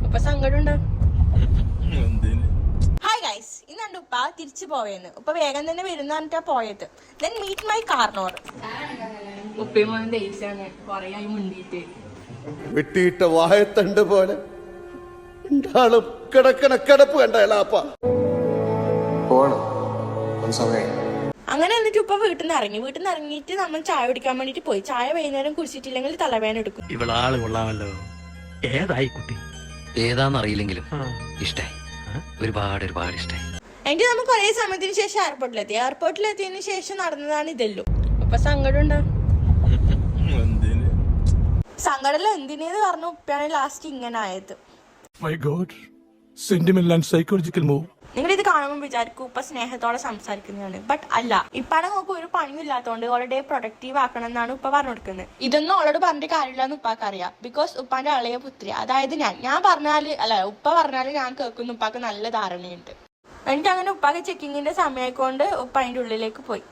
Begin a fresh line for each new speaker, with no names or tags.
ഉപ്പ സങ്കടമുണ്ടോ? Hi guys, ഇന്നുണ്ട് ഉപ്പ തിരിച്ചു പോയെന്ന്. ഉപ്പ വേഗം തന്നെ വരുന്ന പറഞ്ഞിട്ടാ പോയത്. ദെൻ മീറ്റ് മൈ കാർണോർ. ഉപ്പയും മോനും ദേഷ്യാണ്, കൊറേ ആയി മുണ്ടിട്ട്.
വെട്ടിയിട്ട വായത്തണ്ട് പോലെ കിടക്കണ കിടപ്പ് കണ്ടപ്പ
അങ്ങനെ എന്നിട്ട് ഉപ്പ വീട്ടിൽ നിന്ന് ഇറങ്ങിയിട്ട് നമ്മൾ ചായ കുടിക്കാൻ വേണ്ടിട്ട് പോയി. ചായ വൈകുന്നേരം കുടിച്ചിട്ടില്ലെങ്കിൽ തലവേദന എടുക്കും.
ഇവളാള് കൊള്ളാമല്ലോ. ഏതായി കുട്ടി?
ഏതാന്നറിയില്ലെങ്കിലും ഇഷ്ടായി, ഒരുപാട് ഇഷ്ടായി.
എനിക്ക് നമ്മൾ കുറെ സമയത്തിന് ശേഷം എയർപോർട്ടിലെത്തിയതിനു ശേഷം നടന്നതാണ് ഇതെല്ലോ. ഉപ്പ സങ്കടമുണ്ടോ? സങ്കടമല്ല, എന്തിനേന്ന് പറഞ്ഞു ഉപ്പയാണ് ലാസ്റ്റ് ഇങ്ങനെ ആയത്.
My God, sentimental and psychological move.
നിങ്ങൾ ഇത് കാണുമ്പോൾ വിചാരിക്കും ഉപ്പ സ്നേഹത്തോടെ സംസാരിക്കുന്നതാണ്. ബട്ട് അല്ല, ഇപ്പാടെ നോക്ക് ഒരു പണിയും ഇല്ലാത്തതുകൊണ്ട് ഓളുടെ പ്രൊഡക്റ്റീവ് ആക്കണം എന്നാണ് ഉപ്പ പറഞ്ഞു കൊടുക്കുന്നത്. ഇതൊന്നും അവളോട് പറഞ്ഞിട്ട് കാര്യമില്ല എന്ന് ഉപ്പാക്ക് അറിയാം. ബിക്കോസ് ഉപ്പാന്റെ ഇളയ പുത്രി, അതായത് ഞാൻ പറഞ്ഞാല് ഉപ്പ പറഞ്ഞാല് ഞാൻ കേൾക്കുന്ന ഉപ്പാക്ക് നല്ല ധാരണയുണ്ട്. എന്നിട്ട് അങ്ങനെ ഉപ്പാക്ക് ചെക്കിങ്ങിന്റെ സമയമായിക്കൊണ്ട് ഉപ്പ അതിന്റെ ഉള്ളിലേക്ക് പോയി.